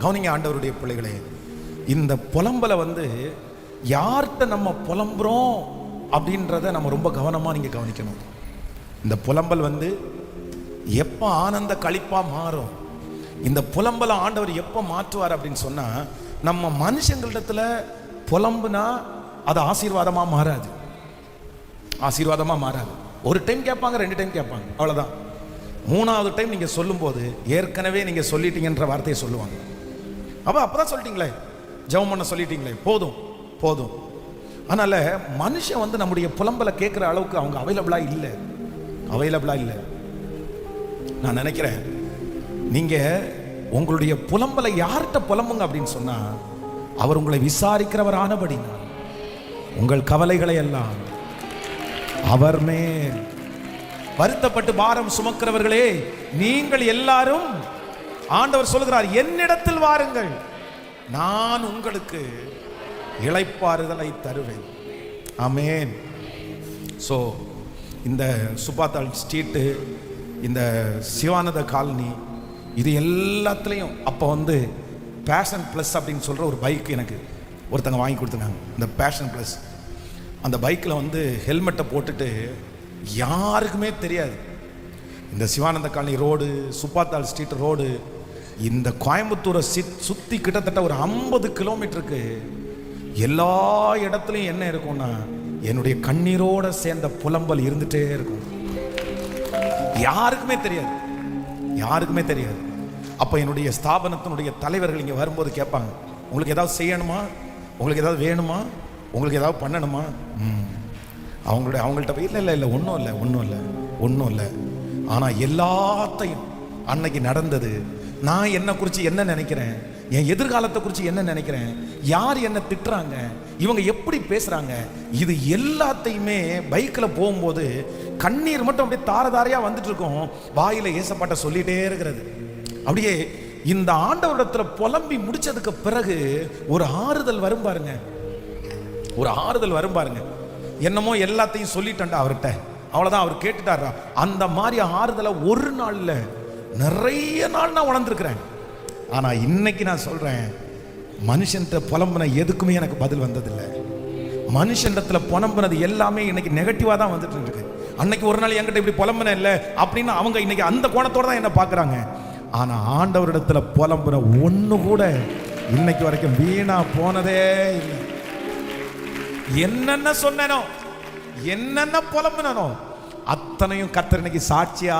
கவனிங்க ஆண்டவருடைய பிள்ளைகளே, இந்த புலம்பலை யார்கிட்ட நம்ம புலம்புறோம் அப்படின்றத நம்ம ரொம்ப கவனமாக நீங்கள் கவனிக்கணும். இந்த புலம்பல் எப்போ ஆனந்த களிப்பா மாறும், இந்த புலம்பலை ஆண்டவர் எப்போ மாற்றுவார் அப்படின்னு சொன்னால், நம்ம மனுஷங்களிடத்துல புலம்புனா அது ஆசீர்வாதமாக மாறாது. ஆசீர்வாதமாக மாறாது. ஒரு டைம் கேட்பாங்க, 2 டைம் கேட்பாங்க, அவ்வளோதான். 3வது டைம் நீங்கள் சொல்லும்போது ஏற்கனவே நீங்கள் சொல்லிட்டீங்கன்ற வார்த்தையை சொல்லுவாங்க. அப்போதான் சொல்லிட்டீங்களே, ஜெபம் பண்ண சொல்லிட்டீங்களே, போதும் போதும். அதனால் மனுஷன் நம்முடைய புலம்பலை கேட்குற அளவுக்கு அவங்க அவைலபிளாக இல்லை. நான் நினைக்கிறேன், நீங்கள் உங்களுடைய புலம்பலை யார்கிட்ட புலம்புங்க அப்படின்னு சொன்னால், அவர் உங்களை விசாரிக்கிறவர் ஆனபடினா உங்கள் கவலைகளை எல்லாம் அவர் மேல். வருத்தப்பட்டு பாரம் சுமக்கிறவர்களே, நீங்கள் எல்லாரும், ஆண்டவர் சொல்கிறார், என்னிடத்தில் வாருங்கள், நான் உங்களுக்கு இளைப்பாறுதலை தருவேன். ஆமென். ஸோ இந்த சுபாத்தாள் ஸ்ட்ரீட்டு, இந்த சிவானந்த காலனி, இது எல்லாத்துலேயும் அப்போ பேஷன் ப்ளஸ் அப்படின்னு சொல்கிற ஒரு பைக் எனக்கு ஒருத்தங்க வாங்கி கொடுத்துருக்காங்க. இந்த பேஷன் ப்ளஸ் அந்த பைக்கில் ஹெல்மெட்டை போட்டுட்டு யாருக்குமே தெரியாது. இந்த Sivananda colony road, Subbathal street road, இந்த கோயம்புத்தூரை சுற்றி கிட்டத்தட்ட ஒரு 50 கிலோமீட்டருக்கு எல்லா இடத்துலையும் என்ன இருக்கும்னா, என்னுடைய கண்ணீரோட சேர்ந்த புலம்பல் இருந்துகிட்டே இருக்கும். யாருக்குமே தெரியாது. அப்போ என்னுடைய ஸ்தாபனத்தினுடைய தலைவர்கள் இங்கே வரும்போது கேட்பாங்க, உங்களுக்கு ஏதாவது செய்யணுமா, உங்களுக்கு ஏதாவது வேணுமா, உங்களுக்கு ஏதாவது பண்ணணுமா? அவங்கள்ட்ட இல்லை ஒன்றும் இல்லை. ஆனால் எல்லாத்தையும் அன்னைக்கு நடந்தது, நான் என்னை குறித்து என்ன நினைக்கிறேன், என் எதிர்காலத்தை குறித்து என்ன நினைக்கிறேன், யார் என்ன திட்டுறாங்க, இவங்க எப்படி பேசுகிறாங்க, இது எல்லாத்தையுமே பைக்கில் போகும்போது கண்ணீர் மட்டும் அப்படியே தாரதாரையாக வந்துட்டு இருக்கும். வாயில் ஏசப்பாட்ட சொல்லிகிட்டே இருக்கிறது. அப்படியே இந்த ஆண்டவரிடத்தில் புலம்பி முடிச்சதுக்கு பிறகு ஒரு ஆறுதல் வரும் பாருங்க. என்னமோ எல்லாத்தையும் சொல்லிட்டேன்டா அவர்கிட்ட, அவ்வளோதான், அவர் கேட்டுட்டாரா. அந்த மாதிரி ஆறுதலை ஒரு நாளில் நிறைய நாள் நான் உணர்ந்திருக்கிறேன். ஆனால் இன்னைக்கு நான் சொல்கிறேன், மனுஷன்கிட்ட புலம்புன எதுக்குமே எனக்கு பதில் வந்ததில்லை. மனுஷன்டத்துல புலம்புனது எல்லாமே இன்னைக்கு நெகட்டிவாக தான் வந்துட்டு இருக்கு. அன்னைக்கு ஒரு நாள் என்கிட்ட இப்படி புலம்புன இல்லை அப்படின்னு அவங்க இன்னைக்கு அந்த கோணத்தோடு தான் என்ன பார்க்குறாங்க. ஆனால் ஆண்டவரிடத்துல புலம்புன ஒன்று கூட இன்னைக்கு வரைக்கும் வீணா போனதே இல்லை. என்னென்ன சொன்னனோ, என்னென்ன புலம்புனோ அத்தனையும் கர்த்தர் இன்னைக்கு சாட்சியா